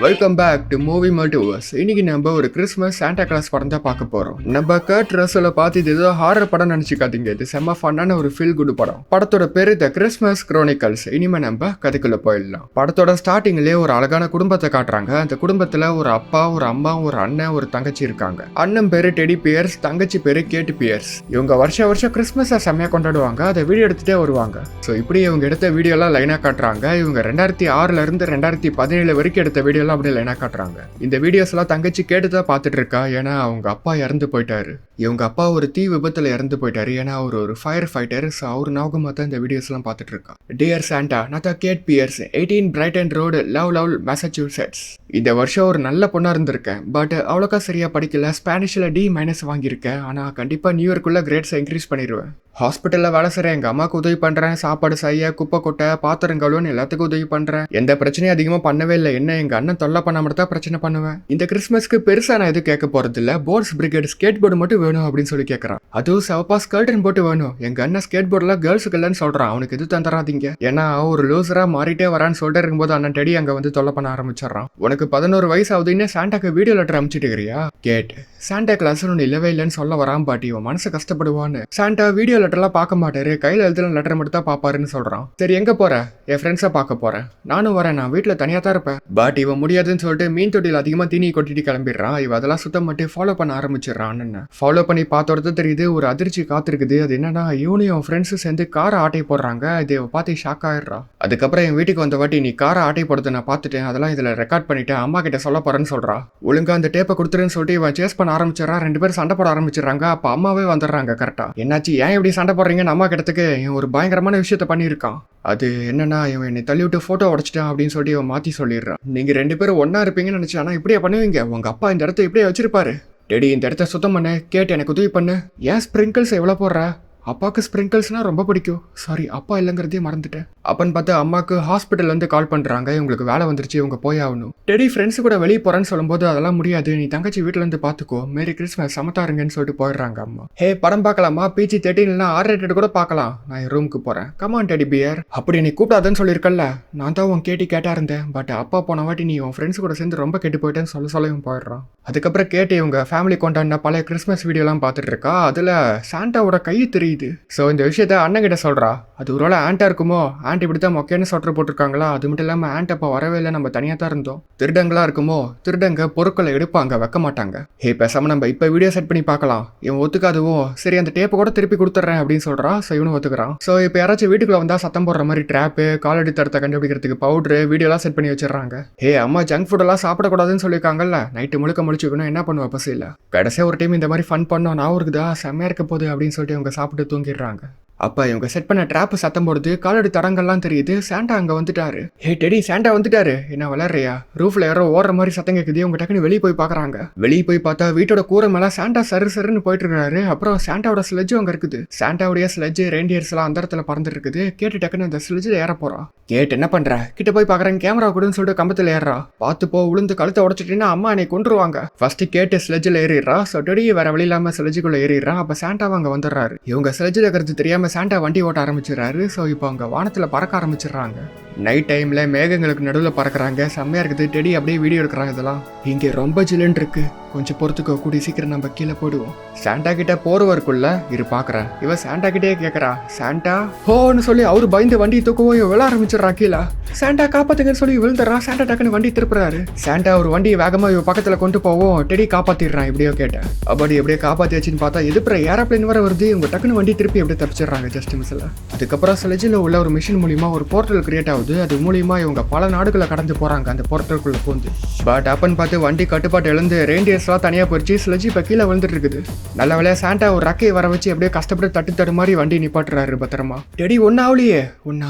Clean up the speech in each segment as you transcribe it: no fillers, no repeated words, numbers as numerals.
Welcome back to movie multiverse. இன்னைக்கு நம்ம ஒரு கிறிஸ்மஸ் சாண்டா கிளாஸ் படம் தான் பார்க்க போறோம். நம்ம கர்ட் ரசலை பார்த்து இது ஏதோ ஹாரர் படம் நினைச்சுக்காதீங்க. இது செம்ம ஃபன்னான ஒரு ஃபீல் குட் படம். படத்தோட பேரு த கிறிஸ்மஸ் குரோனிக்கல்ஸ். இனிமே நம்ம கதைக்குள்ள போயிடலாம். படத்தோட ஸ்டார்டிங்லேயே ஒரு அழகான குடும்பத்தை காட்டுறாங்க. அந்த குடும்பத்துல ஒரு அப்பா, ஒரு அம்மா, ஒரு அண்ணன், ஒரு தங்கச்சி இருக்காங்க. அண்ணன் பேரு டெடி பியர்ஸ், தங்கச்சி பேரு கேட் பியர்ஸ். இவங்க வருஷம் கிறிஸ்மஸை செம்மையா கொண்டாடுவாங்க. அதை வீடியோ எடுத்துட்டே வருவாங்க. ஸோ இப்படி இவங்க எடுத்த வீடியோலாம் லைனா காட்டுறாங்க. இவங்க 2006 இருந்து 2017 வரைக்கும் எடுத்த வீடியோ அப்படியே லைனா காட்டுறாங்க. இந்த வீடியோஸ் எல்லாம் தங்கச்சி கேட்டுதான் பார்த்துட்டு இருக்கா. ஏன்னா அவங்க அப்பா இறந்து போயிட்டாரு. இவங்க அப்பா ஒரு தீ விபத்துல இறந்து போயிட்டாரு. ஏன்னா அவர் ஒரு ஃபயர் ஃபைட்டர். அவர் ஞாபகமா தான் இந்த வீடியோஸ் எல்லாம் பார்த்துட்டு இருக்கா. டியர் சாண்டா, நான் தான் Kate Pierce, 18 Brighton road, Lowell Massachusetts. இந்த வருஷம் ஒரு நல்ல பொண்ணா இருந்திருக்கேன். பட் அவ்வளோக்கா சரியா படிக்கல. ஸ்பானிஷ்ல D- வாங்கியிருக்கேன். ஆனா கண்டிப்பா நியூ இயர்க்குள்ள கிரேட்ஸை இன்க்ரீஸ் பண்ணிடுவேன். ஹாஸ்பிட்டல்ல வேலை செய்றேன். எங்க அம்மாவுக்கு உதவி பண்றேன். சாப்பாடு செய்ய, குப்பை கொட்டை, பாத்திரம் கழுவுன்னு எல்லாத்துக்கும் உதவி பண்றேன். எந்த பிரச்சனையும் அதிகமா பண்ணவே இல்லை. என்ன எங்க அண்ணன் தொல்லை பண்ண மட்டும் தான் பிரச்சனை பண்ணுவேன். இந்த கிறிஸ்மஸ்க்கு பெருசா நான் எதுவும் கேட்க போறது இல்ல. போர்ட்ஸ் பிரிகேட் ஸ்கேட் போர்டு மட்டும் வேணும் அப்படின்னு சொல்லி கேட்கறான். அதுவும் சவப்பா ஸ்கர்டன் போட்டு வேணும். எங்க அண்ணன் ஸ்கேட் போர்டுலாம் கேர்ள்ஸுக்கு இல்லைன்னு சொல்றான். அவனுக்கு எது தந்துடாதீங்க. ஏன்னா ஒரு லூசரா மாறிட்டே வரான்னு சொல்லிட்டு இருக்கும்போது அண்ணன் டெடி அங்க வந்து தொல்லை பண்ண ஆரம்பிச்சிடறான். உனக்கு 11 வயசு ஆகுதுன்னு சாண்டாக்கு வீடியோ லெட்டர் அனுப்பிச்சிட்டு இருக்கிறியா? கேட் சாண்டா கிளாஸ் ஒன்று இல்லவே இல்லைன்னு சொல்ல வரான். பாட்டி உன் மனசு கஷ்டப்படுவான்னு. சாண்டா வீடியோ லெட்டர்லாம் பார்க்க மாட்டாரு. கையில எழுதுன லெட்டர் மட்டும் தான் பாப்பாருன்னு சொல்றான். சரி எங்க போற? என் ஃப்ரெண்ட்ஸை பார்க்க போறேன். நானும் வரேன். நான் வீட்டுல தனியா தான் இருப்பேன். பட் இவன் முடியாதுன்னு சொல்லிட்டு மீன் தொட்டியில் அதிகமா தீனி கொட்டிட்டு கிளம்பிடுறான். இவ அதெல்லாம் சுத்தம் மட்டும் ஃபாலோ பண்ண ஆரம்பிச்சிடறான். ஃபாலோ பண்ணி பார்த்தோட தெரியுது ஒரு அதிர்ச்சி காத்திருக்குது. அது என்னன்னா இவனையும் ஃப்ரெண்ட்ஸும் சேர்ந்து காரை ஆட்டை போடுறாங்க. இதை பார்த்து ஷாக் ஆயிடுறான். அதுக்கப்புறம் என் வீட்டுக்கு வந்த வாட்டி நீ காரை ஆட்டை போடுறத நான் பார்த்துட்டேன். அதெல்லாம் இதுல ரெக்கார்ட் பண்ணிட்டேன். அம்மா கிட்ட சொல்ல போறேன்னு சொல்றா. ஒழுங்கா அந்த டேப்பை கொடுத்துருன்னு சொல்லிட்டு இவன் சேஸ் பண்ண ஆரம்பிச்சிடறான். 2 பேரும் சண்டை போட ஆரம்பிச்சிடறாங்க. அப்ப அம்மாவே வந்துடுறாங்க. கரெக்டா என்னாச்சு, ஏன் இப்படி சண்டை போடுறீங்கன்னு அம்மா கிட்டத்துக்கு இவன் ஒரு பயங்கரமான விஷயத்த பண்ணியிருக்கான். அது என்னன்னா இவன் என்னை தள்ளி விட்டு போட்டோ உடச்சிட்டான் அப்படின்னு சொல்லி இவன் மாத்தி சொல்லிடுறான். நீங்க 2 பேரும் ஒன்னா இருப்பீங்கன்னு நினைச்சா ஆனா இப்படியே பண்ணுவீங்க. உங்க அப்பா இந்த இடத்த இப்படியே வச்சிருப்பாரு. டெடி இந்த இடத்த சுத்தம் பண்ணு. கேட்டு எனக்கு உதவி பண்ணு. ஏன் ஸ்ப்ரிங்கிள்ஸ் எவ்வளவு போடுற? அப்பாவுக்கு ஸ்ப்ரிங்கிள்ஸ்னா ரொம்ப பிடிக்கும். சாரி அப்பா இல்லைங்கிறதே மறந்துட்டேன். அப்பன்னு பார்த்து அம்மாவுக்கு ஹாஸ்பிட்டல் வந்து கால் பண்றாங்க. இவங்களுக்கு வேலை வந்துருச்சு, இவங்க போய் ஆகணும். டெடி ஃப்ரெண்ட்ஸ் கூட வெளியே போறேன்னு சொல்லும்போது அதெல்லாம் முடியாது, நீ தங்கச்சி வீட்டுல இருந்து பாத்துக்கோ, மேரி கிறிஸ்மஸ் சமத்தாருங்கன்னு சொல்லிட்டு போயிடுறாங்க அம்மா. ஹே படம் பார்க்கலாமா? PG-13 R-rated கூட பார்க்கலாம். நான் என் ரூமுக்கு போறேன். Come on teddy bear. அப்படி நீ கூப்பிடாதன்னு சொல்லியிருக்கல. நான் தான் உன் கேட்டா இருந்தேன். பட் அப்பா போன வாட்டி நீ உன் ஃப்ரெண்ட்ஸ் கூட சேர்ந்து ரொம்ப கெட்டு போயிட்டேன்னு சொல்லவும் போயிடுறான். அதுக்கப்புறம் கேட்டு இவங்க ஃபேமிலி கொண்டாடின பழைய கிறிஸ்மஸ் வீடியோலாம் பார்த்துட்டு இருக்கா. அதுல சாண்டாவோட கை தெரியுது. ஸோ இந்த விஷயத்த அண்ணன் கிட்ட சொல்றா. அது ஒருவேளை ஆண்டா இருக்குமோ? ஆண்ட் இப்படித்தான் மொக்கையான சொட்டர் போட்டிருக்காங்களா? அது மட்டும் இல்லாம ஆண்ட் அப்ப வரவே இல்லை, நம்ம தனியா தான் இருந்தோம். திருடங்களா இருக்குமோ? திருடங்க பொருட்களை எடுப்பாங்க, வைக்க மாட்டாங்க. ஹே பேசாம நம்ம இப்ப வீடியோ செட் பண்ணி பார்க்கலாம். இவன் ஒத்துக்காதுவோ, சரி அந்த டேப்பை கூட திருப்பி கொடுத்துட்றேன் அப்படின்னு சொல்றா. ஸோ இவனு ஒத்துக்கிறான். ஸோ இப்போ யாராச்சும் வீட்டுக்குள்ள வந்தா சத்தம் போடுற மாதிரி ட்ராப்பு, காலடி தரத்தை கண்டுபிடிக்கிறதுக்கு பவுடரு, வீடியோலாம் செட் பண்ணி வச்சிடறாங்க. ஹே அம்மா ஜங்க் ஃபுட் எல்லாம் சாப்பிடக்கூடாதுன்னு சொல்லியிருக்காங்கல்ல. நைட்டு முழுக்க முழிச்சுக்கணும், என்ன பண்ணுவா பசி இல்லை. கடைசியாக ஒரு டைம் இந்த மாதிரி ஃபன் பண்ணோம், நான் இருக்குதா செம்மையா இருக்க போகுது அப்படின்னு சொல்லிட்டு இவங்க சாப்பிட்டு தூங்கிடுறாங்க. அப்ப இவங்க செட் பண்ண ட்ராப் சத்தம் போடுது. காலடி தடங்கள்லாம் தெரியுது. சாண்டா அங்க வந்துட்டாரு. ஹே டெடி சாண்டா வந்துட்டாரு. என்ன விளையாடுறியா? ரூஃப்ல யாரோ ஓடுற மாதிரி சத்தம் கேக்குது. இவங்க டக்குன்னு வெளியே போய் பாக்குறாங்க. வெளியே போய் பார்த்தா வீட்டோட கூரை மேல சாண்டா சருன்னு போயிட்டு இருக்காரு. அப்புறம் சாண்டாவோட ஸ்லெட்ஜ் அங்க இருக்குது. சாண்டாவுடைய ஸ்லெட்ஜ் ரெயின்டியர்ஸ் எல்லாம் அந்த இடத்துல பறந்துட்டு இருக்குது. கேட்டு டக்குன்னு அந்த ஸ்லெட்ஜ்ல ஏற போறா. கேட்டு என்ன பண்ற? கிட்ட போய் பாக்குறேன். கேமரா கூடன்னு சொல்லிட்டு கம்பத்துல ஏறா. பார்த்து போ, உளுந்து கழுத்தை உடச்சிட்டீங்கன்னா அம்மா என்னை கொண்டுருவாங்க. ஃபர்ஸ்ட் கேட்டு ஸ்லெட்ஜ்ல ஏறிடுறா. ஸோ டெடி வேற வழி இல்லாம ஸ்லெட்ஜுக்குள்ள ஏறிடுறா. அப்ப சாண்டாவை அங்க வந்துடுறாரு. இவங்க ஸ்லெட்ஜ்ல இருக்கிறது தெரியாம சாண்டா வண்டி ஓட்ட ஆரம்பிச்சிடறாரு. ஸோ இப்போ அங்க வானத்துல பறக்க ஆரம்பிச்சிடுறாங்க. நைட் டைம்ல மேகங்களுக்கு நடுவில் பறக்குறாங்க. செம்மையா இருக்குது. டெடி அப்படியே வீடியோ எடுக்கிறாங்க. இதெல்லாம் இங்க ரொம்ப ஜில்லுன்னு இருக்கு, கொஞ்சம் பொறுத்துக்கோ, கூடி சீக்கிரம் நம்ம கீழே போடுவோம். சாண்டா கிட்ட போறவருக்குள்ள இரு பாக்குறேன். இவ சாண்டா கிட்டே கேக்குறா, சாண்டா ஹோன்னு சொல்லி அவரு பயந்து வண்டி தூக்கவும் விழ ஆரம்பிச்சிடறா கீழே. சாண்டா காப்பாத்துங்கன்னு சொல்லி விழுந்துடுறான். சாண்டா டக்குன்னு வண்டி திருப்புறாரு. சாண்டா ஒரு வண்டியை வேகமா இவ பக்கத்துல கொண்டு போவோம். டெடி காப்பாத்திடுறான். இப்படியோ கேட்டேன். அப்படி எப்படியே காப்பாத்தியாச்சுன்னு பார்த்தா எதுப்புற ஏரோப்ளேன் வர வருது. இவங்க டக்குன்னு வண்டி திருப்பி எப்படி தப்பிச்சிடுறாங்க ஜஸ்ட் மிஸ்ல. அதுக்கப்புறம் ஸ்லெட்ஜ்ல உள்ள ஒரு மிஷின் மூலியமா ஒரு போர்ட்டல் கிரியேட் ஆகுது. அது மூலியமா இவங்க பல நாடுகளை கடந்து போறாங்க அந்த போர்ட்டலுக்குள்ள போந்து. பட் அப்பன்னு பார்த்து வண்டி கட்டுப்பாட்டு இழந்து ரெயின்டியர்ஸ் எல்லாம் தனியா போயிடுச்சு. ஸ்லெட்ஜ் இப்ப கீழே விழுந்துட்டு இருக்குது. நல்ல வேலையா சாண்டா ஒரு ரக்கையை வர வச்சு அப்படியே கஷ்டப்பட்டு தட்டு மாதிரி வண்டி நிப்பாட்டுறாரு பத்திரமா. டெடி ஒன்னும்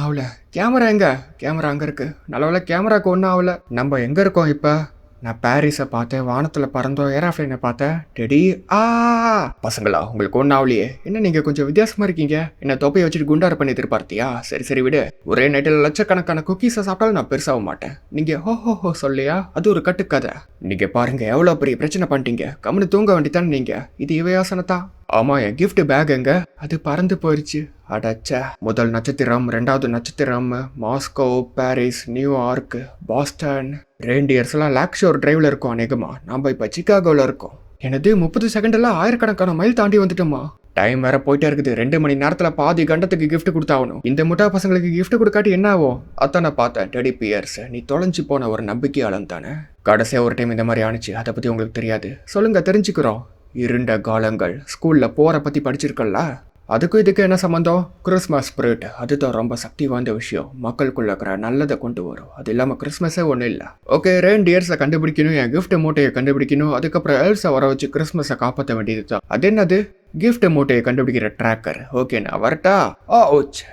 ஆகல. கேமரா எங்க? கேமரா அங்க இருக்கு. நல்ல வேலை கேமராக்கு ஒன்னும் ஆகல. நம்ம எங்க இருக்கோம் இப்ப? நான் பாரிஸை பார்த்தேன், வானத்தில் பறந்தோம், ஏரோப்ளைனை பார்த்தேன். டெடி ஆ பசங்களா உங்களுக்கு ஒன்றும் ஆகலையே? என்ன நீங்கள் கொஞ்சம் வித்தியாசமாக இருக்கீங்க? என்ன தொப்பையை வச்சுட்டு குண்டார பண்ணி எதிர்பார்த்தியா? சரி சரி விடு. ஒரே நைட்டில் லட்சக்கணக்கான குக்கீஸை சாப்பிட்டாலும் நான் பெருசாக மாட்டேன். நீங்கள் ஹோ சொல்லியா? அது ஒரு கட்டுக்கதை. நீங்கள் பாருங்க எவ்வளோ பெரிய பிரச்சனை பண்ணிட்டீங்க. கம்முன்னு தூங்க வேண்டித்தானே நீங்கள். இது இவையாசனத்தா? ஆமா, என் கிஃப்ட் பேக் எங்க? அது பறந்து போயிடுச்சு. அடச்சா. முதல் நட்சத்திரம், ரெண்டாவது நட்சத்திரம், மாஸ்கோ, பாரிஸ், நியூயார்க், பாஸ்டன், ரெயின்டியர்ஸ்லாம் லேக்ஷோர் டிரைவ்ல இருக்கும் அநேகமா. நாம இப்ப சிகாகோல இருக்கோம். எனது 30 செகண்ட்ல ஆயிரக்கணக்கான மைல் தாண்டி வந்துட்டோமா? டைம் வேற போயிட்டே இருக்குது. 2 மணி நேரத்துல பாதி கண்டத்துக்கு கிஃப்ட் கொடுத்தாகணும். இந்த முட்டா பசங்களுக்கு கிஃப்ட் கொடுக்காட்டி என்ன ஆகும்? அத்தான பார்த்தேன். டெடி பியர்ஸ், நீ தொலைஞ்சு போன ஒரு நம்பிக்கையாளன் தானே. கடைசியா ஒரு டைம் இந்த மாதிரி ஆனிச்சு. அதை பத்தி உங்களுக்கு தெரியாது. சொல்லுங்க, தெரிஞ்சுக்கிறோம். இருண்ட காலங்கள். ஸ்கூல்ல போற பத்தி படிச்சிருக்கல. அதுக்கும் இதுக்கு என்ன சம்மந்தம்? கிறிஸ்மஸ் ஸ்பிரிட், அதுதான் ரொம்ப சக்தி வாய்ந்த விஷயம். மக்களுக்குள்ள இருக்கிற நல்லதை கொண்டு வரும். அது இல்லாமல் கிறிஸ்மஸே ஒன்றும் இல்லை. ஓகே, ரெயின்டியர்ஸை கண்டுபிடிக்கணும், என் கிஃப்ட் மூட்டையை கண்டுபிடிக்கணும், அதுக்கப்புறம் எல்ஸை வர வச்சு கிறிஸ்மஸை காப்பாற்ற வேண்டியது தான். அது என்னது? கிஃப்ட் மூட்டையை கண்டுபிடிக்கிற ட்ராக்கர். ஓகே, நான் வரட்டா? ஓச்.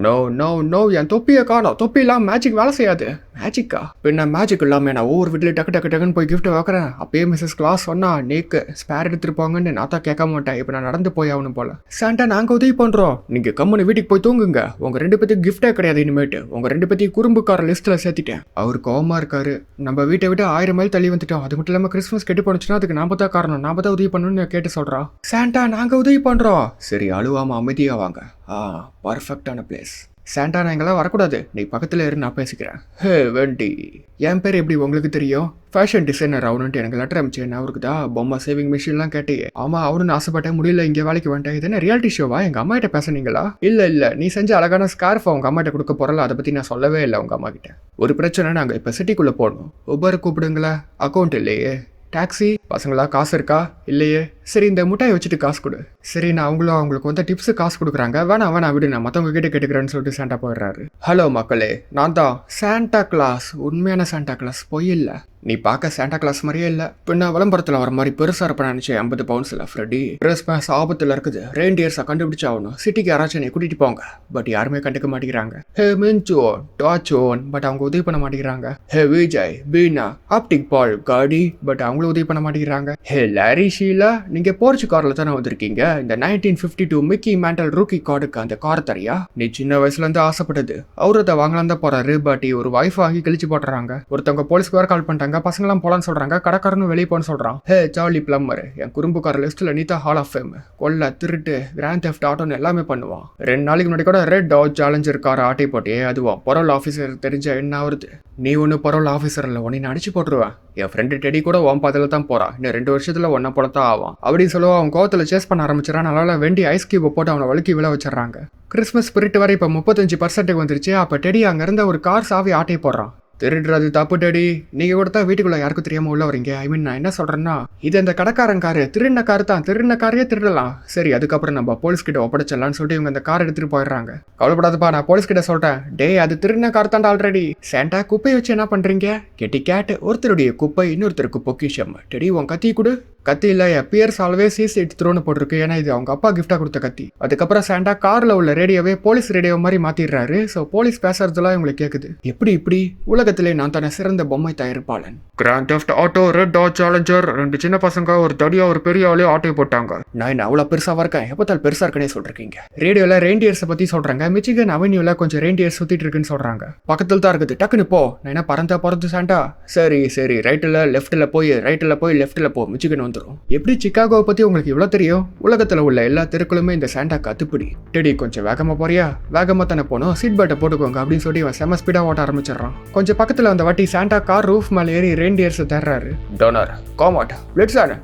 நோ என் தொப்பியை காணோம். தொப்பிலாம் மேஜிக் வேலை செய்யாது. மேஜிக்கா? பின்ன மேஜிக் இல்லாமல் நான் ஒவ்வொரு வீட்டில் டக்குன்னு போய் கிஃப்ட் வைக்கிறேன். அப்பயே மிஸ்ஸஸ் கிளாஸ் சொன்னா நீக்கு ஸ்பேர் எடுத்துருப்பாங்கன்னு நான் தான் கேட்க மாட்டேன். இப்போ நான் நடந்து போய் ஆகணும் போல. சாண்டா, நாங்கள் உதவி பண்ணுறோம், நீங்கள் கம்முன்னு வீட்டுக்கு போய் தூங்குங்க. உங்கள் 2 பேத்துக்கு கிஃப்டே கிடையாது இனிமேட்டு. உங்கள் 2 பேத்தையும் குறும்புக்கார லிஸ்ட்டில் சேர்த்திட்டேன். அவர் கோவமா இருக்காரு. நம்ம வீட்டை விட்டு 1000 மைல் தள்ளி வந்துட்டோம். அது மட்டும் இல்லாமல் கிறிஸ்மஸ் கெட்டு போனுச்சுன்னா அதுக்கு நாம தான் காரணம். நாம தான் உதவி பண்ணணும்னு கேட்டு சொல்கிறா. சாண்டா, நாங்கள் உதவி பண்ணுறோம். சரி, அழுவாமல் அமைதியாக வாங்க. பர்ஃபெக்டான பிளேஸ். சாண்டா, நான் எங்கெல்லாம் வரக்கூடாது. நீ பக்கத்தில் இரு, நான் பேசிக்கிறேன். ஹே வெண்டி, என் பேர் எப்படி உங்களுக்கு தெரியும்? ஃபேஷன் டிசைனர் ஆகணுன்ட்டு எனக்கு லெட்டர் அமிச்சேன். அவருக்கு தான் பொம்மை சேவிங் மிஷின்லாம் கேட்டே. ஆமாம், அவனு ஆசைப்பட்டேன், முடியல, இங்கே வேலைக்கு வந்துட்டேன். இது என்ன ரியாலிட்டி ஷோவா? எங்கள் அம்மாட்ட பேசுனீங்களா? இல்லை, நீ செஞ்ச அழகான ஸ்கார்ஃப் உங்கள் அம்மாட்ட கொடுக்க போகிறல, அதை பற்றி நான் சொல்லவே இல்லை உங்கள் அம்மா கிட்ட. ஒரு பிரச்சனை, நாங்கள் இப்போ சிட்டிக்குள்ளே போடணும். உபர் கூப்பிடுங்களா? அக்கௌண்ட் இல்லையே. டாக்ஸி பசங்களா, காசு இருக்கா? இல்லையே. சரி, இந்த முட்டாயை வச்சுட்டு காசு கொடு. சரி, நான் அவங்களுக்கு வந்து டிப்ஸு காசு கொடுக்குறாங்க. வேணா விடு, நான் மற்றவங்க கிட்ட கேட்டுக்கிறேன்னு சொல்லிட்டு சாண்டா போயிடுறாரு. ஹலோ மக்களே, நான் தான் சாண்டா கிளாஸ். உண்மையான சாண்டா கிளாஸ், பொய் இல்லை. நீ பார்க்க சாண்டா கிளாஸ் மாதிரியே இல்லை. பின்ன விளம்பரத்தில் வர மாதிரி பெருசாக இருப்பேன் நினச்சேன். 50 பவுண்ட்ஸில். ஃப்ரெடி, கிறிஸ்மஸ் ஆபத்தில் இருக்குது. ரெயின்டியர்ஸை கண்டுபிடிச்சாகணும். சிட்டிக்கு யாராச்சும் என்னை கூட்டிகிட்டு போங்க. பட் யாருமே கண்டுக்க மாட்டேங்கிறாங்க. ஹே மின்ச்சோன், டாச்சோன், பட் அவங்க உதவி பண்ண மாட்டேங்கிறாங்க. ஹே விஜய், பீனா, ஆப்டிக் பால், காடி, பட் அவங்களும் உதவி பண்ண மாட்டேங்கிறாங்க. ஹே லாரி, ஷீலா, நீங்கள் போர்ச்சு காரில் தானே வந்திருக்கீங்க. இந்த 1952 மிக்கி மேண்டல் ரூக்கி கார்டுக்கு அந்த கார் தரியா? நீ சின்ன வயசுலேருந்து ஆசைப்பட்டது. அவரு அதை வாங்கலாம் தான் போறாரு. பட் ஒரு வைஃப் வாங்கி கழிச்சு போட்டுறாங்க. ஒருத்தவங்க போலீஸ்க்கு வேற கால் பண்ணிட்டாங்க. பசங்களாம் போலான்னு சொல்றாங்க. கடைக்காரனும் வெளியே போன்னு சொல்றான். ஹே சார்லி பிளம்மர், என் குறும்புக்கார லிஸ்ட்ல நீதா ஹால் ஆஃப் ஃபேம். கொல்ல, திருட்டு, கிராண்ட் தெஃப்ட் ஆட்டோன்னு எல்லாமே பண்ணுவான். 2 நாளைக்கு முன்னாடி கூட ரெட் டாஜ் சேலஞ்சர் கார் ஆட்டை போட்டே. அதுவும் பரோல் ஆஃபீஸர் தெரிஞ்ச என்ன ஆகுது? நீ ஒன்று பரோல் ஆஃபீஸர் இல்லை, உன்னை அடிச்சு போட்டுருவேன். என் ஃப்ரெண்டு டெடி கூட உன் பாதையில தான் போறான். இன்னும் 2 வருஷத்துல ஒன்ன போலத்தான் ஆவான். அப்படி சொல்லுவா. அவன் கோவத்துல சேஸ் பண்ண ஆரம்பிச்சிடறான். நல்லா வெண்டி ஐஸ் கியூப் போட்டு அவனை வழுக்கி விழ வச்சிடறாங்க. கிறிஸ்மஸ் ஸ்பிரிட் வரை இப்போ 35% வந்துருச்சு. அப்ப டெடி அங்க இருந்த ஒரு கார் சாவி ஆட்டை போடுறான். திருடுறது தப்பு டேடி. நீங்க கூட தான் வீட்டுக்குள்ள யாருக்கும் தெரியாம உள்ள வரீங்க. ஐ மீன், நான் என்ன சொல்றேன்னா, இது அந்த கடைக்காரன் காரு. திருடின காரு தான். திருடின காரையே திருடலாம். சரி, அதுக்கப்புறம் நம்ம போலீஸ் கிட்ட ஒப்படைச்சிடலாம்னு சொல்லிட்டு இவங்க அந்த கார் எடுத்துட்டு போயிடுறாங்க. கவலைப்படாதப்பா, நான் போலீஸ் கிட்ட சொல்றேன். டே, அது திருடின கார் தாண்டா ஆல்ரெடி. சாண்டா, குப்பையை வச்சு என்ன பண்றீங்க? கெட்டி கேட். ஒருத்தருடைய குப்பை இன்னொருத்தருக்கு பொக்கிஷம். டெடி, உன் கத்தி கொடு. கத்தி இல்ல, பியர்ஸ் ஆல்வேஸ் ஈஸ் இட் த்ரோன்னு போட்டிருக்கு. ஏன்னா இது அவங்க அப்பா கிஃப்டா கொடுத்த கத்தி. அதுக்கப்புறம் சாண்டா கார்ல உள்ள ரேடியோவே போலீஸ் ரேடியோ மாதிரி மாத்திடுறாரு. ஸோ போலீஸ் பேசுறதுலாம் இவங்களுக்கு கேக்குது. இப்படி உலகத்திலே நான் தானே சிறந்த பொம்மை தயாரிப்பாளன். Grand Theft Auto, red Dodge Challenger, 2 சின்ன பசங்க, ஒரு தடியா, ஒரு பெரிய ஆளே ஆட்டோ போட்டாங்க. நான் என்ன அவ்வளோ பெருசாவா இருக்கேன்? எப்போத்தால் பெருசா இருக்கனே சொல்றீங்க. ரேடியோல ரெயின்டியர்ஸை பத்தி சொல்றாங்க. மிச்சிகன் அவென்யூல கொஞ்சம் ரெயின்டியர்ஸ் சுத்திட்டு இருக்குன்னு சொல்றாங்க. பக்கத்துல தான் இருக்குது. டக்குன்னு போ. நான் என்ன பறந்து சாண்டா? சரி, ரைட்டில் லெஃப்ட்ல போய் லெஃப்ட்ல போ. மிச்சிகன் வந்துடும். எப்படி சிக்காகோவை பத்தி உங்களுக்கு இவ்வளவு தெரியும்? உலகத்துல உள்ள எல்லா தெருக்களுமே இந்த சாண்டா கத்துப்பிடி. டெடி, கொஞ்சம் வேகமா போறியா? வேகமா தானே போனோம். சீட் பெல்ட்டை போட்டுக்கோங்க அப்படின்னு சொல்லி அவன் செம ஸ்பீடா ஓட்ட ஆரம்பிச்சிடறான். கொஞ்சம் பக்கத்துல அந்த வாட்டி சாண்டா கார் ரூஃப் மேல ஏறி ரெயின்டியர்ஸ் தேடுறாரு. டோனர், காமாட், பிளிட்ஸான்.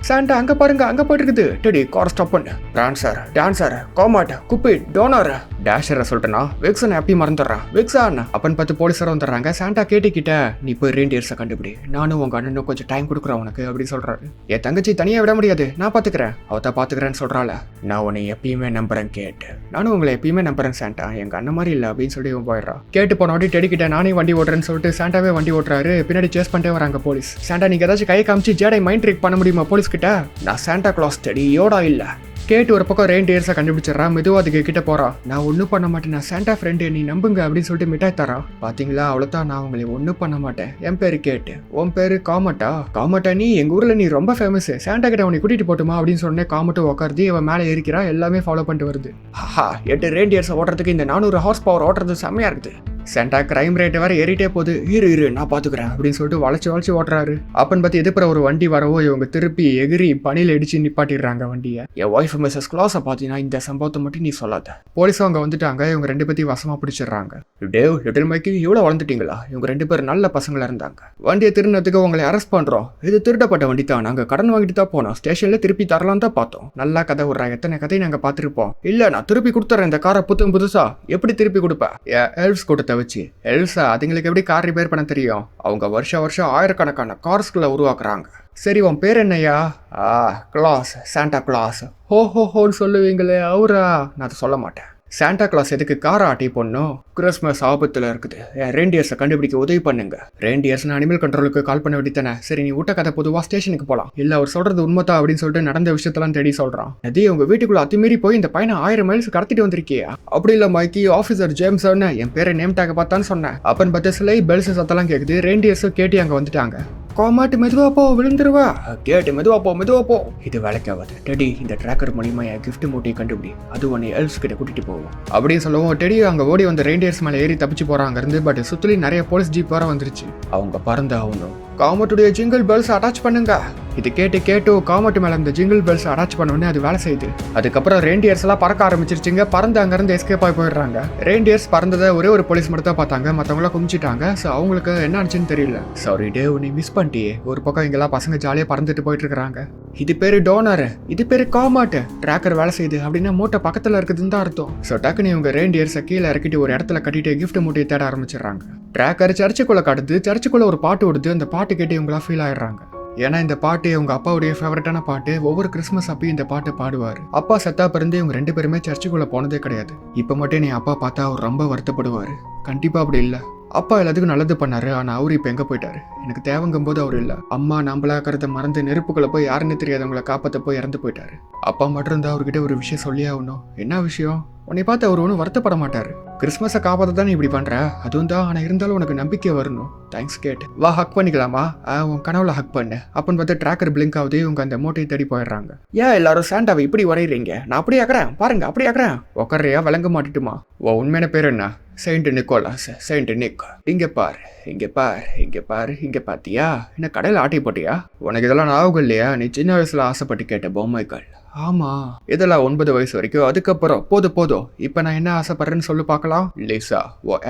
சாண்டா, அங்க பாருங்க, அங்க போயிட்டு இருக்குது. டெடி, கார் ஸ்டாப் பண்ணு. Dancer, Comet, Cupid, Donner. டேஷரை சொல்லிட்டேனா? விக்ஸன் ஹாப்பி மறந்துடுறான். விக்ஸான் அப்பன் 10 போலீஸரும் வந்துடுறாங்க. சாண்டா கேட்டுக்கிட்ட, நீ போய் ரெயின்டியர்ஸை கண்டுபிடி. நானும் உங்க அண்ணனும் கொஞ்சம் டைம் கொடுக்குறேன் உனக்கு அப்படின்னு சொல்றாரு. என் தங்கச்சி தனியா விட முடியாது, நான் பாத்துக்கிறேன். அவத்த பாத்துக்கிறேன்னு சொல்றாள். நான் உன்னை எப்பயுமே நம்புறேன் கேட்டு. நானும் உங்களை எப்பயுமே நம்புறேன் சாண்டா. எங்க அண்ணன் மாதிரி இல்லை அப்படின்னு சொல்லி போயிடுறான். கேட்டு போனோடி டெடிக்கிட்ட, நானே வண்டி ஓட்டுறேன்னு சொல்லிட்டு சாண்டாவே வண்டி ஓட்டுறாரு. பின்னாடி சேஸ் பண்ணிட்டே வராங்க போலீஸ். சாண்டா, நீங்க ஏதாச்சும் கை காமிச்சு ஜேடை மைண்ட் ட்ரிக் பண்ண முடியுமா போலீஸ் கிட்ட? நான் சாண்டா கிளாஸ் டெடி, யோடா இல்ல. கேட் ஒரு பக்கம் ரெயின்டியர்ஸை கண்டுபிடிச்சிடறா. மெதுவா அதுக்கு கிட்ட போறா. நான் ஒன்றும் பண்ண மாட்டேன், நான் சாண்டா ஃப்ரெண்டு, நீ நம்புங்க அப்படின்னு சொல்லிட்டு மிட்டாய் தரா. பாத்தீங்களா, அவ்வளோதான், நான் உங்களை ஒன்றும் பண்ண மாட்டேன். என் பேரு கேட்டு, உன் பேரு காமட்டா. காமட்டா, நீ எங்க ஊர்ல நீ ரொம்ப ஃபேமஸ், சாண்டா கிட்ட உன்னை கூட்டிட்டு போட்டுமா அப்படின்னு சொன்னே. காமட்டு உட்காருது, இவன் மேலே ஏறிக்கிறா. எல்லாமே ஃபாலோ பண்ணிட்டு வருது. 8 ரெயின்டியர்ஸை ஓட்டுறதுக்கு இந்த 400 ஹார்ஸ் பவர் ஓட்டுறது செம்மையா இருக்குது. சாண்டா கிரைம் ரேட் வேற ஏறிட்டே போகுது. இரு நான் பாத்துக்கிறேன் அப்படின்னு சொல்லிட்டு வளைச்சு ஓட்டுறாரு. அப்பன்னு பார்த்து எதிர்ப்புற ஒரு வண்டி வரவோ இவங்க திருப்பி எகிரி பனியில இடிச்சு நிப்பாட்டிடுறாங்க வண்டியை. என் ஒய்ஃப் மிஸ்ஸஸ் கிளாஸை பார்த்தீங்கன்னா இந்த சம்பவத்தை மட்டும் நீ சொல்லாத. போலீஸும் அங்கே வந்துட்டாங்க. இவங்க 2 பேத்தையும் வசமா பிடிச்சிடுறாங்க. டேவ், லிட்டில் மைக்கு இவ்வளோ வளர்ந்துட்டீங்களா? இவங்க 2 பேரும் நல்ல பசங்களா இருந்தாங்க. வண்டியை திருநத்துக்கு உங்களை அரெஸ்ட் பண்றோம். இது திருடப்பட்ட வண்டி தான், நாங்க கடன் வாங்கிட்டு தான் போனோம். ஸ்டேஷன்ல திருப்பி தரலாம் தான் பார்த்தோம். நல்லா கதை விடுறா, எத்தனை கதையை நாங்க பார்த்துருப்போம். இல்ல, நான் திருப்பி கொடுத்துறேன் இந்த காரை புதுசா. எப்படி திருப்பி கொடுப்பேன்? எல்ஸ் கொடுத்த வச்சு. எல்சா, அதுங்களுக்கு எப்படி கார் ரிப்பேர் பண்ண தெரியும்? அவங்க வருஷம் ஆயிரக்கணக்கான கார்ஸ்களை உருவாக்குறாங்க. சரி, உன் பேர் என்னையா? Claus, Santa Claus. ஹோன்னு சொல்லுவீங்களே, அவரா? நான் அதை சொல்ல மாட்டேன். சாண்டா கிளாஸ் எதுக்கு காரை ஆட்டி போடணும்? கிறிஸ்மஸ் ஆபத்தில் இருக்குது, என் ரெயின்டியர்ஸை கண்டுபிடிக்க உதவி பண்ணுங்க. ரெயின்டியர்ஸ் அனிமல் கண்ட்ரோலுக்கு கால் பண்ண வேண்டித்தானே. சரி, நீ விட்ட கதை பொதுவாக ஸ்டேஷனுக்கு போகலாம். இல்லை, அவர் சொல்றது உண்மைதான் அப்படின்னு சொல்லிட்டு நடந்த விஷயத்தெல்லாம் தேடி சொல்றான். அது உங்க வீட்டுக்குள்ள அத்துமீறி போய் இந்த பையனை 1000 மைல்ஸ் கடத்திட்டு வந்திருக்கியா? அப்படி இல்லை மைக்கி, ஆஃபீஸர் ஜேம்ஸ் என் பேரை நேம் டேக் பார்த்தான்னு சொன்னேன். அப்பன்னு பார்த்து சிலை பெல்ஸ் சத்தெல்லாம் கேட்குது. ரெயின்டியர்ஸும் கேட்டி அங்கே வந்துட்டாங்க. கோமாட்டு மெதுவா போ, விழுந்துருவா. கேட்டு மெதுவா போ. இது வேலைக்காவது. டெடி, இந்த ட்ராக்கர் மூலியமா என் கிஃப்ட் மூட்டையை கண்டுபிடி, அது உன்னை எல்ஸ் கிட்ட கூட்டிட்டு போவோம் அப்படின்னு சொல்லவும் டெடி அங்க ஓடி வந்த ரெயின்டியர்ஸ் மேலே ஏறி தப்பிச்சு போறாங்க இருந்து. பட் சுத்திலி நிறைய போலீஸ் ஜீப் வர வந்துருச்சு. அவங்க பறந்து ஆகணும். காமட்டுடைய ஜிங்கிள் பெல்ஸ் அட்டாச் பண்ணுங்க. இது கேட்டு காமட்டு மேல இந்த ஜிங்கிள் பெல்ஸ் அட்டாச் பண்ணோடனே அது வேலை செய்யுது. அதுக்கப்புறம் ரெயின்டியர்ஸ் எல்லாம் பறக்க ஆரம்பிச்சிருச்சுங்க. பறந்து அங்கிருந்து எஸ்கேப் ஆகி போயிடுறாங்க. ரெயின்டியர்ஸ் பறந்ததை ஒரே ஒரு போலீஸ் மட்டும் தான் பார்த்தாங்க. மற்றவங்களாம் குமிச்சிட்டாங்க. ஸோ அவங்களுக்கு என்ன ஆச்சுன்னு தெரியல. சாரி டேவ், நீ மிஸ் பண்ணிட்டியே. ஒரு பக்கம் இங்கெல்லாம் பசங்க ஜாலியாக பறந்துட்டு போயிட்டு இருக்காங்க. இது பேரு டோனர், இது பேரு காமாட்டு. ட்ராக்கர் வேலை செய்யுது அப்படின்னா மூட்டை பக்கத்தில் இருக்குதுன்னு தான் அர்த்தம். ஸோ டக்குன்னு இவங்க ரெயின்டியர்ஸை கீழே இறக்கிட்டு ஒரு இடத்துல கட்டிட்டு கிஃப்ட் மூட்டையை தேட ஆரம்பிச்சிடுறாங்க. ட்ராக்கர் சர்ச்சுக்குள்ள காட்டுது. சர்ச்சுக்குள்ள ஒரு பாட்டு ஓடுது. அந்த பாட்டு கேட்டு இவங்களா ஃபீல் ஆயிடுறாங்க. ஏன்னா இந்த பாட்டு உங்க அப்பாவுடைய ஃபேவரட்டான பாட்டு. ஒவ்வொரு கிறிஸ்மஸ் அப்பயும் இந்த பாட்டு பாடுவார். அப்பா செத்தா பிறந்து இவங்க 2 பேருமே சர்ச்சுக்குள்ள போனதே கிடையாது. இப்ப மட்டும் நீ அப்பா பார்த்தா அவர் ரொம்ப வருத்தப்படுவாரு. கண்டிப்பா அப்படி இல்லை. அப்பா எல்லாத்துக்கும் நல்லது பண்ணாரு, ஆனா அவரு இப்ப எங்க போயிட்டாரு? எனக்கு தேவைங்கும் போது அவர் இல்ல. அம்மா நம்மளாக்கிறத மறந்து நெருப்புக்குள்ள போய் யாருன்னு தெரியாதவங்களை காப்பாத்த போய் இறந்து போயிட்டாரு. அப்பா மட்டும் இருந்தா அவர்கிட்ட ஒரு விஷயம் சொல்லியே ஆகணும். என்ன விஷயம்? உன்னை பார்த்து அவர் ஒன்றும் வருத்தப்பட மாட்டாரு. கிறிஸ்மஸை காப்பாற்ற தான் நீ இப்படி பண்ற, அதுவும் தான். ஆனா இருந்தாலும் உனக்கு நம்பிக்கை வரணும். Thanks Kate. வா, ஹக் பண்ணிக்கலாமா? உன் கனவுல ஹக் பண்ணு. அப்படின்னு பார்த்து ட்ராக்கர் பிளிங்க் ஆகுது. இவங்க அந்த மூட்டையை தேடி போயிடுறாங்க. ஏன் எல்லாரும் சாண்டாவை இப்படி வரைகிறீங்க? நான் அப்படியே ஆக்குறேன் பாருங்க, அப்படியே ஆக்குறேன். உக்காரையா விளங்க மாட்டிட்டுமா? உண்மையான பேர் என்ன? செயின்ட் நிக்கோலாஸ், செயின்ட் நிக். இங்க பாரு, பாத்தியா? என்ன கடையில் ஆட்டி போட்டியா? உனக்கு இதெல்லாம் ஞாபகம் இல்லையா? நீ சின்ன வயசுல ஆசைப்பட்டு கேட்ட பொம்மைகள். ஆமா, இதெல்லாம் 9 வயசு வரைக்கும். அதுக்கப்புறம் போதும். இப்ப நான் என்ன ஆசைப்படுறேன்னு சொல்லி பார்க்கலாம். லிசா,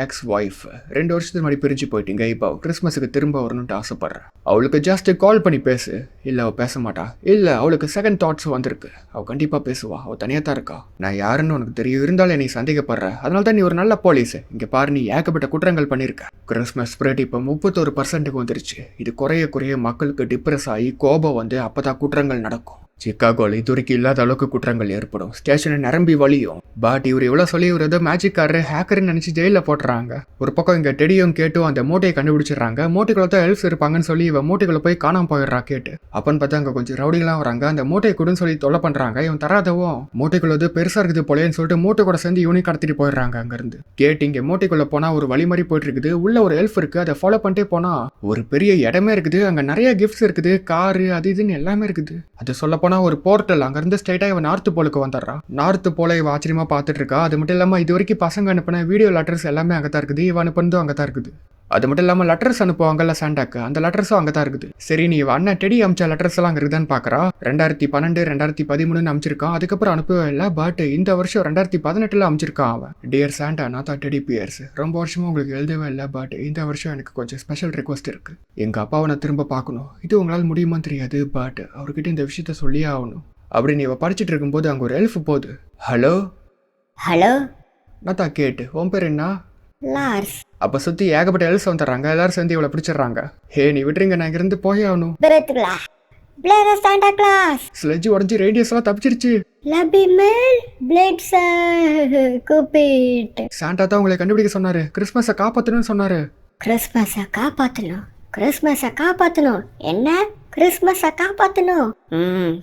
எக்ஸ் ஒய்ஃப் 2 வருஷத்துக்கு முன்னாடி பிரிஞ்சு போயிட்டீங்க. இப்போ கிறிஸ்மஸுக்கு திரும்ப வரணும்னு ஆசைப்படுறேன். அவளுக்கு ஜஸ்ட் கால் பண்ணி பேசு. இல்ல, அவ பேச மாட்டா. இல்ல, அவளுக்கு செகண்ட் தாட்ஸ் வந்திருக்கு. அவ கண்டிப்பா பேசுவா. அவ தனியா தான் இருக்கா. நான் யாருன்னு உனக்கு தெரியும், இருந்தாலும் நீ சந்தேகப்படுற. அதனால தான் நீ ஒரு நல்ல போலீஸ். இங்க பாரு, நீ ஏகப்பட்ட குற்றங்கள் பண்ணிருக்க. கிறிஸ்மஸ் ஸ்பிரிட் இப்போ 31% வந்துருச்சு. இது குறைய மக்களுக்கு டிப்ரெஸ் ஆகி கோபம் வந்து அப்பதான் குற்றங்கள் நடக்கும். சிக்காகோல இதுவரைக்கும் இல்லாத அளவுக்கு குற்றங்கள் ஏற்படும். ஸ்டேஷனை நிரம்பி வழியும். பட் இவர் எவ்வளவு சொல்லி இவர் ஏதோ மேஜிக்காரரு ஹேக்கர்னு நினைச்சு ஜெயில போட்டுறாங்க. ஒரு பக்கம் இங்க டெடியும் கேட்டும் அந்த மூட்டையை கண்டுபிடிச்சிடுறாங்க. மூட்டைக்குள்ள தான் எல்ஸ் இருப்பாங்கன்னு சொல்லி இவன் மூட்டைக்குள்ள போய் காணாம போயிடுறா கேட்டு. அப்பன்னு பார்த்தா அங்க கொஞ்சம் ரவுடிலாம் வராங்க. அந்த மூட்டையை கூடன்னு சொல்லி தொல்லை பண்றாங்க. இவன் தராதவும் மூட்டைக்குள்ளது பெருசா இருக்குது போலேன்னு சொல்லிட்டு மூட்டை கூட சேர்ந்து இவனையும் கடத்திட்டு போயிடுறாங்க. அங்க இருந்து கேட்டு இங்க மூட்டைக்குள்ள போனா ஒரு வழி மாதிரி போயிட்டு இருக்குது. உள்ள ஒரு எல்ஃப் இருக்கு. அதை ஃபாலோ பண்ணிட்டே போனா ஒரு பெரிய இடமே இருக்குது. அங்க நிறைய கிஃப்ட்ஸ் இருக்குது, காரு அது இதுன்னு எல்லாமே இருக்குது. அது சொல்ல ஒரு போர்ட்டல். அங்க இருந்து ஸ்ட்ரைட்டா இவன் நார்த் போலுக்கு வந்துடுறா. நார்த் போல இவ ஆச்சரியமா பாத்துட்டு இருக்கா. அது மட்டும் இல்லாம இது வரைக்கும் பசங்க அனுப்பின வீடியோ லெட்டர்ஸ் எல்லாமே அங்கதான் இருக்குது. இவன் அனுப்புனதும் அங்கதான் இருக்குது. அது மட்டும் இல்லாமல் லெட்டர்ஸ் அனுப்புவாங்கல்ல சாண்டாக்கு, அந்த லெட்டர்ஸும் அங்கே தான் இருக்குது. சரி, நீ அண்ணன் டெடி அமிச்ச லெட்டர்ஸ் எல்லாம் அங்கே இருக்குதான்னு பார்க்குறா. 2012 2013 அமைச்சிருக்கான். அதுக்கப்புறம் அனுப்பவே இல்லை. பட் இந்த வருஷம் 2018 அமைச்சிருக்கான் அவன். டியர் சாண்டா, நான் தான் டெடி பியர்ஸ். ரொம்ப வருஷமா உங்களுக்கு எழுதவே இல்லை. பட் இந்த வருஷம் எனக்கு கொஞ்சம் ஸ்பெஷல் ரிக்வஸ்ட் இருக்கு. எங்கள் அப்பாவை நான் திரும்ப பார்க்கணும். இது உங்களால் முடியுமான்னு தெரியாது. பட் அவர்கிட்ட இந்த விஷயத்த சொல்லியே ஆகணும். அப்படி நீ படிச்சுட்டு இருக்கும்போது அங்கே ஒரு எல்ஃப் போகுது. ஹலோ நான் தான் கேட்டு. உன் பேர் என்ன? லார்ஸ். அப்ப சுத்தி ஏகப்பட்ட எல்ஸ் வந்துடுறாங்க. எல்லாரும் சேர்ந்து இவளை பிடிச்சிடுறாங்க. ஹே, நீ விட்டுறீங்க, நான் இங்கிருந்து போய் ஆகணும். ஸ்லெட்ஜ் உடஞ்சி ரேடியஸ் எல்லாம் தப்பிச்சிருச்சு. சாண்டா தான் உங்களை கண்டுபிடிக்க சொன்னாரு. கிறிஸ்மஸை காப்பாத்தணும்னு சொன்னாரு. கிறிஸ்மஸை காப்பாத்தணும் என்ன? கிறிஸ்மஸ காப்பாத்தணும்.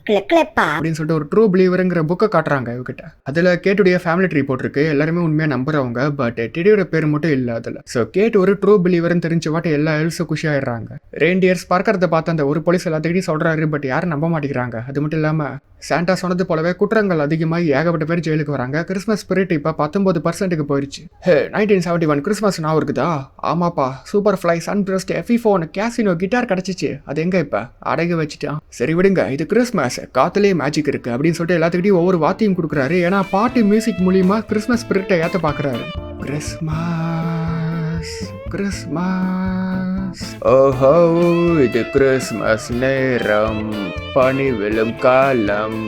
கிளப்பா அப்படின்னு சொல்லிட்டு ஒரு ட்ரூ பிலீவருங்கிற புக்கை காட்டுறாங்க இவகிட்ட. அதுல கேட்டுடைய ஃபேமிலி ட்ரீ போட்டிருக்கு. எல்லாருமே உண்மையா நம்புறவங்க. பட் டெடியோட பேர் மட்டும் இல்ல அதுல. சோ கேட் ஒரு ட்ரூ பிலீவர்னு தெரிஞ்ச வாட்டி எல்லா எல்ஸும் குஷி ஆயிடுறாங்க. ரெயின்டியர்ஸ் பறக்கிறத பார்த்து அந்த ஒரு போலீஸ் எல்லாத்துக்கிட்டையும் சொல்றாரு. பட் யாரும் நம்ப மாட்டேங்கிறாங்க. அது மட்டும் இல்லாம சாண்டா சொன்னது போலவே குற்றங்கள் அதிகமாகி ஏகப்பட்ட பேர் ஜெயிலுக்கு வராங்க. கிறிஸ்மஸ் ஸ்பிரிட் இப்ப 19% போயிருச்சு. 1971 கிறிஸ்மஸ் நான் இருக்குதா? ஆமாப்பா, சூப்பர் ஃபிளை, சன்பிரஸ்ட், எஃபிஃபோன், கேசினோ, கிட்டார் கிடைச்சிச்சு. அது எங்க இப்ப? அடகு வச்சுட்டான். சரி விடுங்க, இது கிறிஸ்மஸ், காத்துலயே மேஜிக் இருக்கு அப்படின்னு சொல்லிட்டு எல்லாத்துக்கிட்டையும் ஒவ்வொரு வாத்தியம் கொடுக்குறாரு. ஏன்னா பாட்டு மியூசிக் மூலியமா கிறிஸ்மஸ் ஸ்பிரிட்டை ஏத்த பாக்குறாரு. கிறிஸ்மஸ் கிறிஸ்மஸ் ஓஹோ, இது கிறிஸ்மஸ் நேரம், பனி விழும் காலம்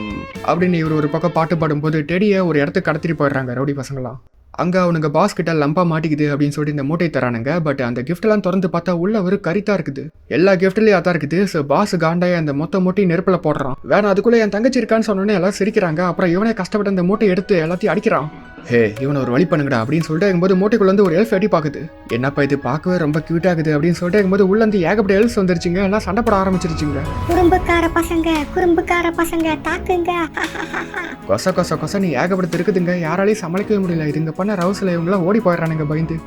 அப்படின்னு இவர் ஒரு பக்கம் பாட்டு பாடும்போது டெடியை ஒரு இடத்துக்கு கடத்திட்டு போயிடுறாங்க ரவுடி பசங்களாம். அங்கே அவனுங்க பாஸ் கிட்ட லம்பா மாட்டிக்குது அப்படின்னு சொல்லிட்டு இந்த மூட்டை தரானுங்க. பட் அந்த கிஃப்ட்லாம் திறந்து பார்த்தா உள்ள ஒரு கரித்தா இருக்குது. எல்லா கிஃப்ட்லயும் அதான் இருக்குது. ஸோ பாஸ் காண்டாய அந்த மொத்த மூட்டையும் நெருப்பில் போடுறான். வேணா அதுக்குள்ளே என் தங்கச்சி இருக்கான்னு சொன்னோன்னே எல்லாம் சிரிக்கிறாங்க. அப்புறம் இவனே கஷ்டப்பட்டு அந்த மூட்டை எடுத்து எல்லாத்தையும் அடிக்கிறான். ஹே, இவனை ஒரு வழி பண்ணுங்கடா அப்படின்னு சொல்லிட்டு இருக்கும்போது மூட்டைக்குள்ள வந்து ஒரு எல்ஃப் எட்டி பாக்குது. என்னப்பா இது பார்க்கவே ரொம்ப கியூட் ஆகுது அப்படின்னு சொல்லிட்டு இருக்கும்போது உள்ள இருந்து ஏகப்பட்ட எல்ஸ் வந்துருச்சுங்க. எல்லாம் சண்டை போட ஆரம்பிச்சிருச்சுங்க. குறும்புக்கார பசங்க தாக்குங்க. கொச கொச கொச நீ ஏகப்பட்டு இருக்குதுங்க. யாராலையும் சமாளிக்கவே முடியல. இதுங்க பண்ண ரவுஸ்ல இவங்களாம் ஓடி போயிடறானுங்க பயந்து.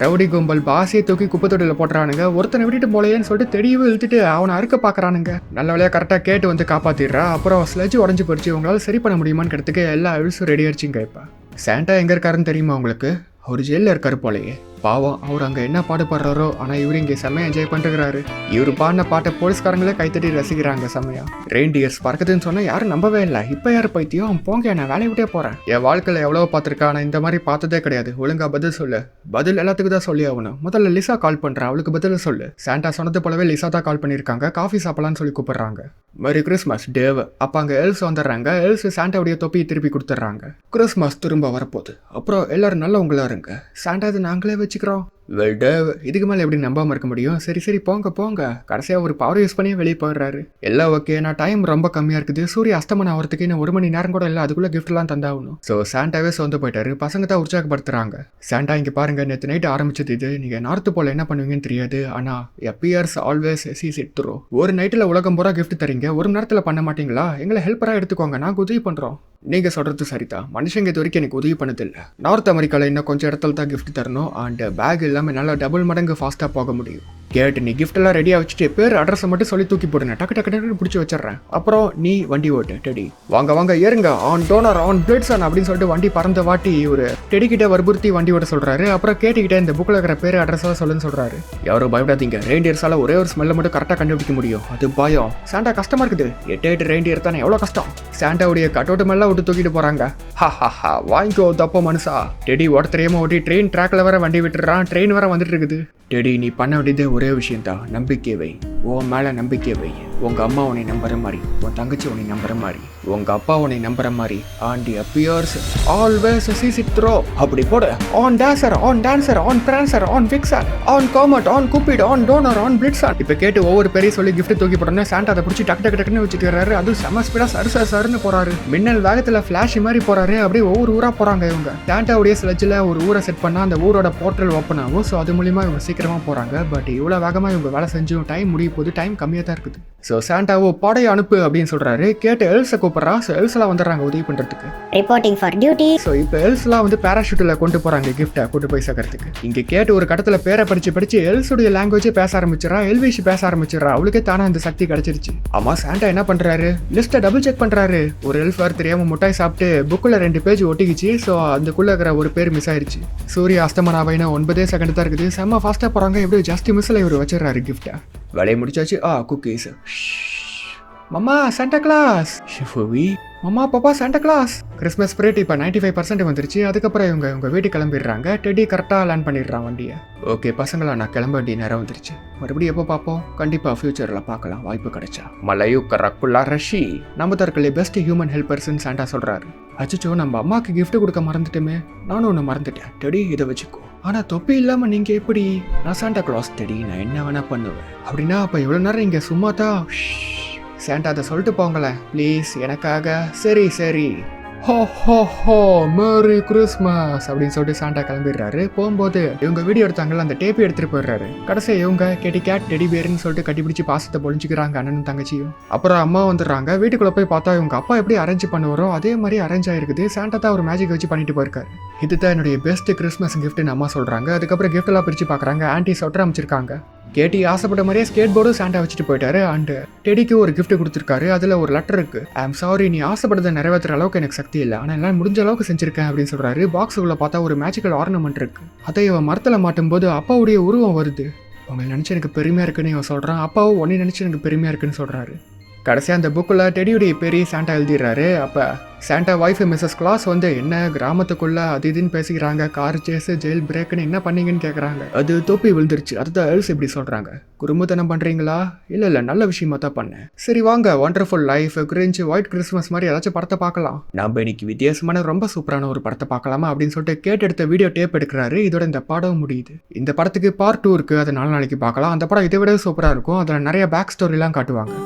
ரவுடி கும்பல் பாசியை தூக்கி குப்பை தொட்டில போட்டுறானுங்க. ஒருத்தனை விட்டுட்டு போலையேன்னு சொல்லிட்டு தெரியவே இழுத்துட்டு அவனை அறுக்க பாக்குறானுங்க. நல்ல வேலையா கரெக்டா கேட்டு வந்து காப்பாத்திடுறா. அப்புறம் ஸ்லெட்ஜ் உடஞ்சு போயிடுச்சு. உங்களால சரி பண்ண முடியுமான்னு கேட்டதுக்கு எல்லா எல்ஸும் ரெடி ஆயிடுச்சுங்க. இப்ப சாண்டா எங்க இருக்காருன்னு தெரியுமா உங்களுக்கு? அவர் ஜெயில இருக்காரு போலயே. பாவம், அவர் அங்க என்ன பாடு பாடுறாரோ. ஆனா இவரு இங்க செம்மையா என்ஜாய் பண்ணிருக்காரு. இவரு பாடின பாட்டை போலீஸ்காரங்களே கைத்தட்டி ரசிக்கிறாங்க செம்மையா. ரெயின்டியர்ஸ் பறக்குதுன்னு சொன்னா யாரும் நம்பவே இல்லை. இப்ப யாரு பைத்தியம்? போங்க, நான் வேலையை விட்டே போறேன். என் வாழ்க்கையில எவ்வளவு பார்த்திருக்கா, ஆனா இந்த மாதிரி பார்த்ததே கிடையாது. ஒழுங்கா பதில் சொல்லு. பதில் எல்லாத்துக்கும் தான் சொல்லி ஆகணும். முதல்ல லிசா கால் பண்றா, அவளுக்கு பதில் சொல்லு. சாண்டா சொன்னது போலவே லிசா தான் கால் பண்ணிருக்காங்க. காஃபி சாப்பிடலான்னு சொல்லி கூப்பிடுறாங்க. Merry Christmas Dave. அப்ப அங்க எல்ஸ் வந்துடுறாங்க. எல்ஸ் சாண்டாவுடைய தொப்பியை திருப்பி கொடுத்துட்றாங்க. கிறிஸ்மஸ் திரும்ப வரப்போகுது. அப்புறம் எல்லாரும் நல்லவங்களா இருங்க. சாண்டா இது நாங்களே வச்சுக்கிறோம். வெல் டேவ், இதுக்கு மேலே எப்படி நம்பாம இருக்க முடியும்? சரி சரி போங்க. கடைசியா ஒரு பவர் யூஸ் பண்ணி வெளியே போயிடுறாரு. எல்லாம் ஓகே. நான் டைம் ரொம்ப கம்மியா இருக்குது. சூரிய அஸ்தமனம் ஆகிறதுக்கு இன்னும் 1 மணி நேரம் கூட இல்லை. அதுக்குள்ள கிஃப்ட்லாம் தந்தாகணும். ஸோ சாண்டாவே சொந்த போயிட்டாரு. பசங்க தான் உற்சாகப்படுத்துறாங்க. சாண்டா இங்க பாருங்க, நேற்று நைட் ஆரம்பிச்சது இது. நீங்க நார்த்து போல என்ன பண்ணுவீங்கன்னு தெரியாது. ஆனா எப்பியர்ஸ் ஆல்வேஸ் சீஸ் இட் த்ரூ. ஒரு நைட்ல உலகம் பூரா கிஃப்ட் தரீங்க, ஒரு மணி நேரத்துல பண்ண மாட்டீங்களா? எங்களை ஹெல்ப்பரா எடுத்துக்கோங்க, நாங்க உதவி பண்றோம். நீங்க சொல்றது சரிதான். மனுஷங்க இது வரைக்கும் எனக்கு உதவி பண்ணதில்லை. நார்த் அமெரிக்கால இன்னும் கொஞ்சம் இடத்துல தான் கிஃப்ட் தரணும். அண்ட் பேக் இல்லாமல் நல்லா டபுள் மடங்கு ஃபாஸ்ட்டாக போக முடியும். கேட்டு நீ கிஃப்ட் எல்லாம் ரெடியாக வச்சுட்டு பேர் அட்ரஸை மட்டும் சொல்லி தூக்கி போடுங்க. டக்கு டக்கு டக்கு பிடிச்சி வச்சிடறேன். அப்புறம் நீ வண்டி ஓட்டு. டெடி வாங்க ஏறுங்க. ஆன் டோனர் ஆன் பிளட்ஸன் அப்படின்னு சொல்லிட்டு வண்டி பறந்த வாட்டி ஒரு டெடி கிட்ட வற்புறுத்தி வண்டி ஓட்ட சொல்றாரு. அப்புறம் கேட்டுக்கிட்ட இந்த புக்கில் இருக்கிற பேர் அட்ரஸ் எல்லாம் சொல்லுன்னு சொல்றாரு. யாரும் பயப்படாதீங்க. ரெயின்டியர்ஸால ஒரே ஒரு ஸ்மெல்ல மட்டும் கரெக்டாக கண்டுபிடிக்க முடியும். அது பயம். சாண்டா கஷ்டமா இருக்குது. 8 ரெயின்டியர் தானே, எவ்வளோ கஷ்டம். சாண்டாவுடைய கட்டோட்டு மேல விட்டு தூக்கிட்டு போறாங்க. வாங்கிக்கோ தப்போ மனுஷா. டெடி ஓட்ட தெரியாம ஓட்டி ட்ரெயின் ட்ராக்ல வர வண்டி விட்டுறான். ட்ரெயின் வர வந்துட்டு இருக்குது. டெடி நீ பண்ண வேண்டியது ஒரே விஷயம் தான். நம்பிக்கை வை. உன் மேல நம்பிக்கை வை. உங்க அம்மா உன்னை நம்புற மாதிரி, உன் தங்கச்சி உன்னை நம்புற மாதிரி, உங்க அப்பா உன்னை நம்புற மாதிரி. Andy appears always sees it throw. அப்படி போடு. On Dancer, on Dancer, on Prancer, on Vixen, on Comet, on Cupid, on Donner, on Blitzen. இப்போ கேட்டு ஒவ்வொரு பெரிய சொல்லி கிஃப்ட் தூக்கி போட்டோன்னே சாண்டா அதை பிடிச்சி டக்கு டக்குன்னு வச்சுக்கிறாரு. அது செம ஸ்பீடா சருன்னு போறாரு. மின்னல் வேகத்துல ஃபிளாஷ் மாதிரி போறாரு. அப்படியே ஒவ்வொரு ஊரா போறாங்க இவங்க. சாண்டாவுடைய ஸ்லெட்ஜில் ஒரு ஊரை செட் பண்ணா அந்த ஊரோட போர்ட்டல் ஓப்பன் ஆகும். ஸோ அது மூலியமா இவங்க சீக்கிரமா போறாங்க. பட் இவ்வளோ வேகமா இவங்க வேலை செஞ்சும் டைம் முடிய போது. டைம் கம்மியாக தான் இருக்குது. ஸோ சாண்டாவோ படையை அனுப்பு அப்படின்னு சொல்றாரு. கேட்டு எல்ஸை கூப்பிட்றா. ஸோ எல்ஸ்லாம் வந்துடுறாங்க உதவி பண்றதுக்கு. Reporting for duty. ஸோ இப்போ எல்ஸ்லாம் வந்து பேராஷூட்டில் கொண்டு போறாங்க கிஃப்ட்டை கூட்டு போய் சேர்க்கறதுக்கு. இங்கே கேட்டு ஒரு கடத்துல பேரை படிச்சு எல்ஸுடைய லாங்குவேஜே பேச ஆரம்பிச்சிடறா. எல்விஷ் பேச ஆரம்பிச்சிடறா. அவளுக்கே தானே அந்த சக்தி கிடைச்சிருச்சு. ஆமா, சாண்டா என்ன பண்றாரு? லிஸ்ட்டை டபுள் செக் பண்றாரு. ஒரு எல்ஃப் வேறு தெரியாம முட்டாய் சாப்பிட்டு புக்கில் 2 பேஜ் ஒட்டிக்கிச்சு. ஸோ அதுக்குள்ள இருக்கிற ஒரு பேர் மிஸ் ஆயிருச்சு. சூரிய அஸ்தமனாவைனா 9 செகண்ட் தான் இருக்குது. செம்ம ஃபாஸ்ட்டாக போறாங்க. எப்படியோ ஜஸ்ட் மிஸ்ல இவர் வச்சிடறாரு கிஃப்ட்டை. வேலையை முடிச்சாச்சு. Cookies. Mamma Santa Claus. Mamma பாப்பா சாண்டா கிளாஸ். கிறிஸ்மஸ் ஸ்பிரிட் இப்போ 95% வந்துருச்சு. அதுக்கப்புறம் இவங்க வீட்டுக்கு கிளம்பிடுறாங்க. டெடி கரெக்டாக லேண்ட் பண்ணிடுறான் வண்டியை. ஓகே பசங்களா, நான் கிளம்ப வேண்டிய நேரம் வந்துருச்சு. மறுபடியும் எப்போ பார்ப்போம்? கண்டிப்பாக ஃபியூச்சரில் பார்க்கலாம், வாய்ப்பு கிடைச்சா. மலையு கரக்குள்ளா ரஷி நம்ம தற்கொலை பெஸ்ட் ஹியூமன் ஹெல்பர்ஸ்ன்னு சாண்டா சொல்கிறாரு. அச்சோ, நம்ம அம்மாவுக்கு கிஃப்ட் கொடுக்க மறந்துட்டுமே. நானும் ஒன்று மறந்துட்டேன். டெடி இதை வச்சுக்கோ. ஆனால் தொப்பி இல்லாமல் நீங்கள் எப்படி? நான் சாண்டா கிளாஸ் டெடி, நான் என்ன வேணா பண்ணுவேன். அப்படின்னா அப்போ இவ்வளோ நேரம் இங்கே சும்மா தான். சாண்டா அதை சொல்லிட்டு போங்களேன் ப்ளீஸ் எனக்காக. சரி ஹோ ஹோ ஹோ மேரி கிறிஸ்மஸ் அப்படின்னு சொல்லிட்டு சாண்டா கிளம்பிடுறாரு. போகும்போது இவங்க வீடியோ எடுத்தாங்கல்ல அந்த டேப் எடுத்துட்டு போயிடுறாரு. கடைசியா இவங்க கெட்டி கேட் டெடி பேர்னு சொல்லிட்டு கட்டிப்பிடிச்சு பாசத்தை பொழிஞ்சுக்கிறாங்க அண்ணனும் தங்கச்சியும். அப்புறம் அம்மா வந்துடுறாங்க. வீட்டுக்குள்ள போய் பார்த்தா இவங்க அப்பா எப்படி அரேஞ்ச் பண்ணுவாரோ அதே மாதிரி அரேஞ்ச் ஆயிருக்குது. சாண்டா தான் ஒரு மேஜிக் வச்சு பண்ணிட்டு போயிருக்காரு. இதுதான் என்னுடைய பெஸ்ட் கிறிஸ்மஸ் கிஃப்ட்னு அம்மா சொல்றாங்க. அதுக்கப்புறம் கிஃப்ட் எல்லாம் பிரிச்சு பாக்குறாங்க. ஆன்டி சொட்டர் அமைச்சிருக்காங்க. கேட்டி ஆசைப்பட்ட மாதிரியே ஸ்கேட் போர்டும் சாண்டா வச்சுட்டு போயிட்டாரு. அண்ட் டெடிக்கு ஒரு கிஃப்ட் கொடுத்துருக்காரு. அதுல ஒரு லெட்டர் இருக்கு. ஐ ஆம் சாரி, நீ ஆசைப்பட்டதை நிறைவேற்றுற அளவுக்கு எனக்கு சக்தி இல்லை, ஆனால் எல்லாம் முடிஞ்ச அளவுக்கு செஞ்சிருக்கேன் அப்படின்னு சொல்றாரு. பாக்ஸுக்குள்ள பார்த்தா ஒரு மேஜிக்கல் ஆர்னமெண்ட் இருக்கு. அதை இவன் மரத்துல மாட்டும் போது அப்பாவுடைய உருவம் வருது. உங்களை நினைச்சு எனக்கு பெருமையா இருக்குன்னு இவன் சொல்றான். அப்பாவும் உன்னை நினைச்சு எனக்கு பெருமையா இருக்குன்னு சொல்றாரு. கடைசியாக அந்த புக்கில் டெடியுடைய பெரிய சாண்டா எழுதிடுறாரு. அப்போ சாண்டா ஒய்ஃப் மிஸ்ஸஸ் கிளாஸ் வந்து என்ன கிராமத்துக்குள்ள அது இதுன்னு பேசிக்கிறாங்க, கார் சேஸ் ஜெயில் பிரேக்குன்னு என்ன பண்ணீங்கன்னு கேட்குறாங்க. அது தொப்பி விழுந்துருச்சு. அதுதான் எல்ஸ் இப்படி சொல்கிறாங்க. குறும்புத்தனம் பண்ணுறீங்களா? இல்லை நல்ல விஷயமா தான் பண்ணேன். சரி வாங்க, wonderful life, cringe, white Christmas மாதிரி ஏதாச்சும் படத்தை பார்க்கலாம். நம்ம இன்னைக்கு வித்தியாசமான ரொம்ப சூப்பரான ஒரு படத்தை பார்க்கலாமா அப்படின்னு சொல்லிட்டு கேட்டு எடுத்த வீடியோ டேப் எடுக்கிறாரு. இதோட இந்த படம் முடியுது. இந்த படத்துக்கு பார்ட் 2 இருக்குது. அதை 4 நாளைக்கு பார்க்கலாம். அந்த படம் இதை விட சூப்பராக இருக்கும். அதில் நிறைய பேக் ஸ்டோரிலாம் காட்டுவாங்க.